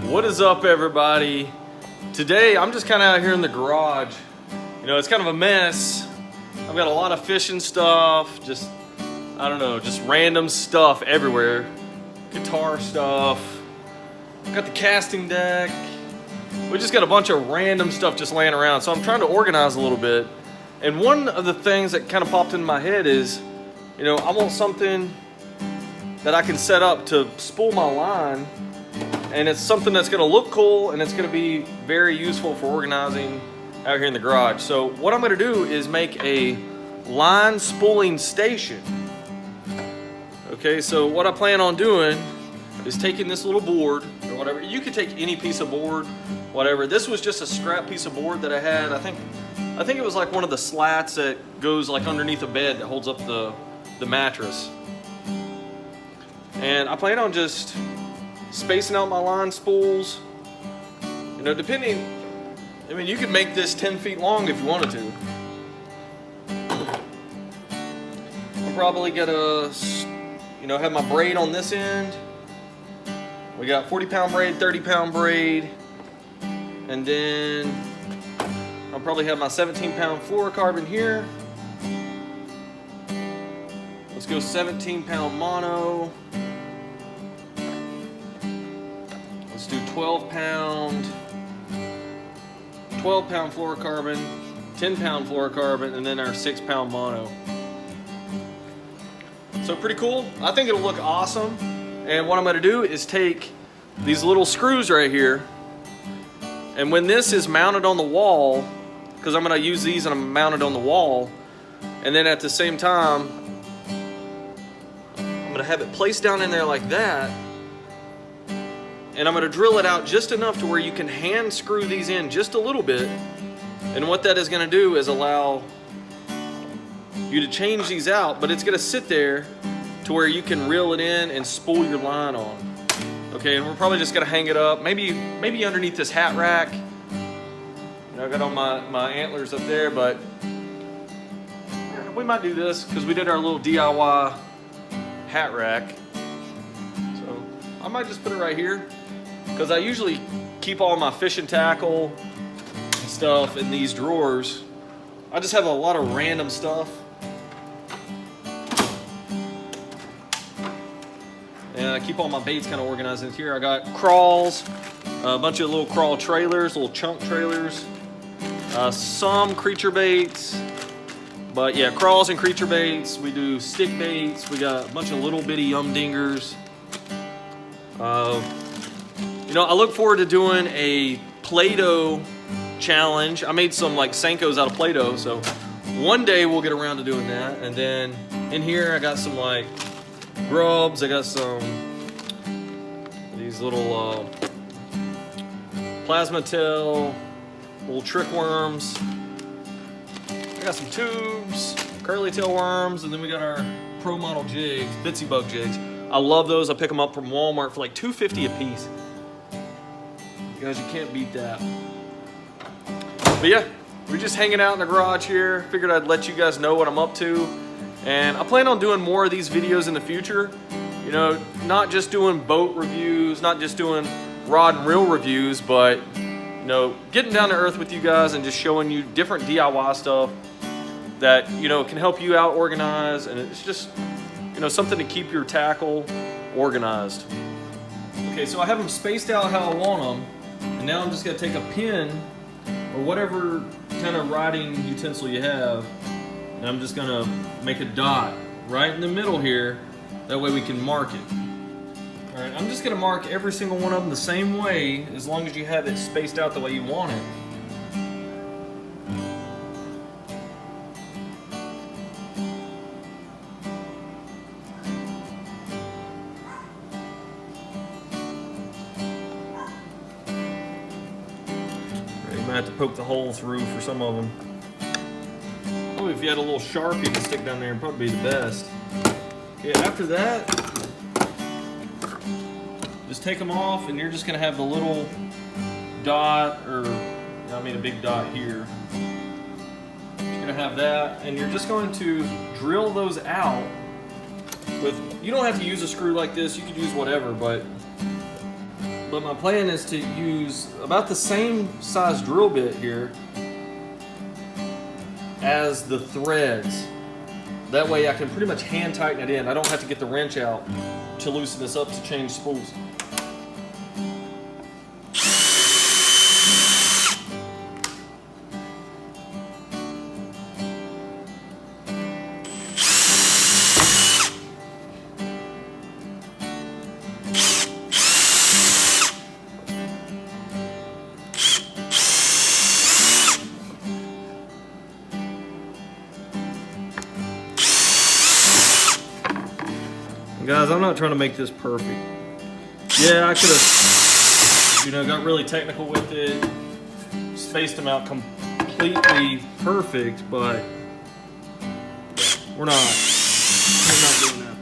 What is up, everybody? Today I'm just kind of out here in the garage. You know, it's kind of a mess. I've got a lot of fishing stuff, just I don't know, just random stuff everywhere. Guitar stuff. I've got the casting deck. We just got a bunch of random stuff just laying around, so I'm trying to organize a little bit. And one of the things that kind of popped in my head is, you know, I want something that I can set up to spool my line, and it's something that's going to look cool and it's going to be very useful for organizing out here in the garage. So what I'm going to do is make a line spooling station. Okay, so what I plan on doing is taking this little board or whatever. You could take any piece of board, whatever. This was just a scrap piece of board that I had. I think it was like one of the slats that goes like underneath a bed that holds up the mattress. And I plan on just spacing out my line spools. You know, depending, I mean, you could make this 10 feet long if you wanted to. I'll probably get a, you know, have my braid on this end. We got 40-pound braid, 30-pound braid, and then I'll probably have my 17-pound fluorocarbon here. Let's go 17-pound mono. Let's do 12-pound fluorocarbon, 10-pound fluorocarbon, and then our 6-pound mono. So pretty cool. I think it'll look awesome. And what I'm gonna do is take these little screws right here, and when this is mounted on the wall, because I'm gonna use these and I'm mounted on the wall, and then at the same time, I'm gonna have it placed down in there like that, and I'm gonna drill it out just enough to where you can hand screw these in just a little bit. And what that is gonna do is allow you to change these out, but it's gonna sit there to where you can reel it in and spool your line on. Okay, and we're probably just gonna hang it up, maybe underneath this hat rack. You know, I got all my antlers up there, but we might do this because we did our little DIY hat rack. So I might just put it right here, because I usually keep all my fishing tackle and stuff in these drawers. I just have a lot of random stuff. And I keep all my baits kind of organized in here. I got crawls, a bunch of little crawl trailers, little chunk trailers, some creature baits, but yeah, crawls and creature baits. We do stick baits. We got a bunch of little bitty dingers. You know, I look forward to doing a Play-Doh challenge. I made some like Senkos out of Play-Doh, so one day we'll get around to doing that. And then in here I got some like grubs. I got some these little plasma tail, little trick worms. I got some tubes, curly tail worms, and then we got our pro model jigs, Bitsy Bug jigs. I love those. I pick them up from Walmart for like $2.50 a piece. Guys, you can't beat that. But yeah, we're just hanging out in the garage here. Figured I'd let you guys know what I'm up to. And I plan on doing more of these videos in the future. You know, not just doing boat reviews, not just doing rod and reel reviews, but, you know, getting down to earth with you guys and just showing you different DIY stuff that, you know, can help you out organize. And it's just, you know, something to keep your tackle organized. Okay, so I have them spaced out how I want them. And now I'm just gonna take a pin or whatever kind of riding utensil you have, and I'm just gonna make a dot right in the middle here. That way we can mark it. All right, I'm just gonna mark every single one of them the same way, as long as you have it spaced out the way you want it. You might have to poke the hole through for some of them. Oh, if you had a little Sharpie to stick down there, it'd probably be the best. Okay, after that, just take them off, and you're just gonna have the little dot, or I mean a big dot here. You're gonna have that, and you're just going to drill those out with, you don't have to use a screw like this, you could use whatever, but But my plan is to use about the same size drill bit here as the threads. That way I can pretty much hand tighten it in. I don't have to get the wrench out to loosen this up to change spools. Guys, I'm not trying to make this perfect. Yeah, I could have, got really technical with it, spaced them out completely perfect, but we're not doing that.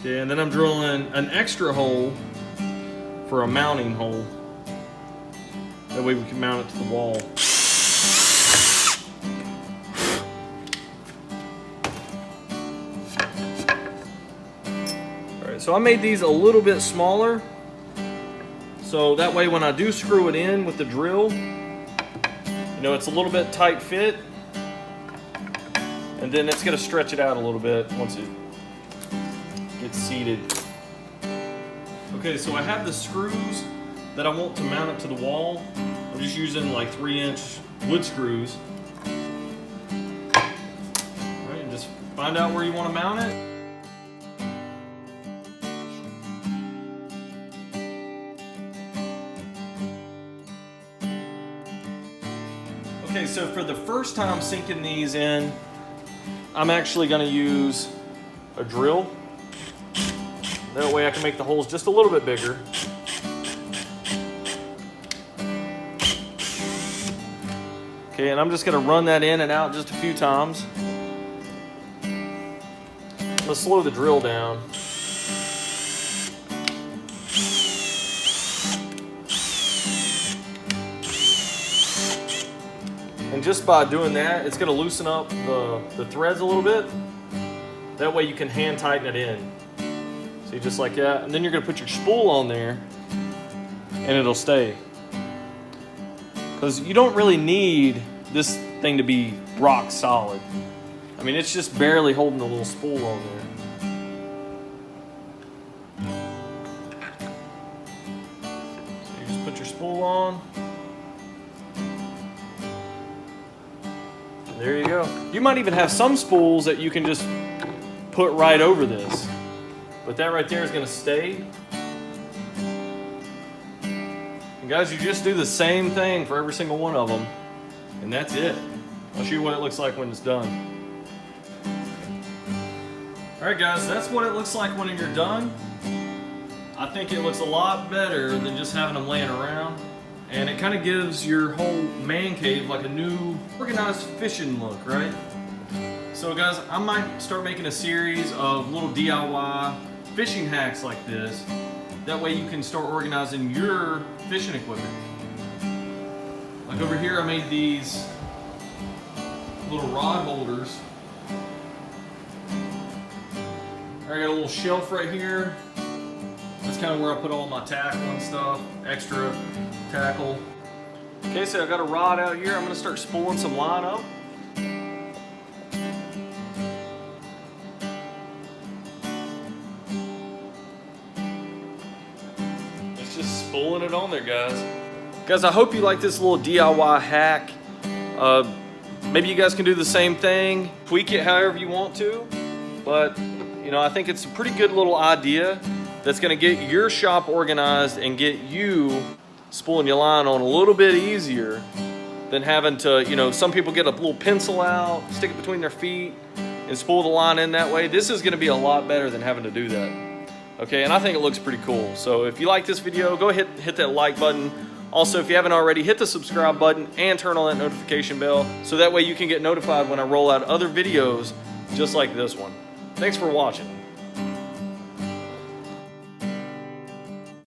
Okay, and then I'm drilling an extra hole for a mounting hole. That way we can mount it to the wall. So I made these a little bit smaller, so that way when I do screw it in with the drill, it's a little bit tight fit, and then it's going to stretch it out a little bit once it gets seated. Okay, so I have the screws that I want to mount it to the wall. I'm just using like 3-inch wood screws. All right, and just find out where you want to mount it. Okay, so for the first time sinking these in, I'm actually going to use a drill. That way I can make the holes just a little bit bigger. Okay, and I'm just going to run that in and out just a few times. Let's slow the drill down. And just by doing that, it's going to loosen up the threads a little bit. That way you can hand tighten it in. See, just like that. And then you're going to put your spool on there and it'll stay. Because you don't really need this thing to be rock solid. I mean, it's just barely holding the little spool on there. So you just put your spool on. There you go. You might even have some spools that you can just put right over this. But that right there is going to stay. And guys, you just do the same thing for every single one of them. And that's it. I'll show you what it looks like when it's done. Alright guys, that's what it looks like when you're done. I think it looks a lot better than just having them laying around. And it kind of gives your whole man cave like a new organized fishing look, right? So guys, I might start making a series of little DIY fishing hacks like this. That way you can start organizing your fishing equipment. Like over here I made these little rod holders. I got a little shelf right here. That's kind of where I put all my tackle and stuff, extra tackle. Okay, so I got a rod out here. I'm going to start spooling some line up. It's just spooling it on there, guys. Guys, I hope you like this little DIY hack. Maybe you guys can do the same thing, tweak it however you want to, but I think it's a pretty good little idea that's going to get your shop organized and get you spooling your line on a little bit easier than having to, some people get a little pencil out, stick it between their feet, and spool the line in that way. This is going to be a lot better than having to do that. Okay, and I think it looks pretty cool. So if you like this video, go ahead and hit that like button. Also, if you haven't already, hit the subscribe button and turn on that notification bell so that way you can get notified when I roll out other videos just like this one. Thanks for watching.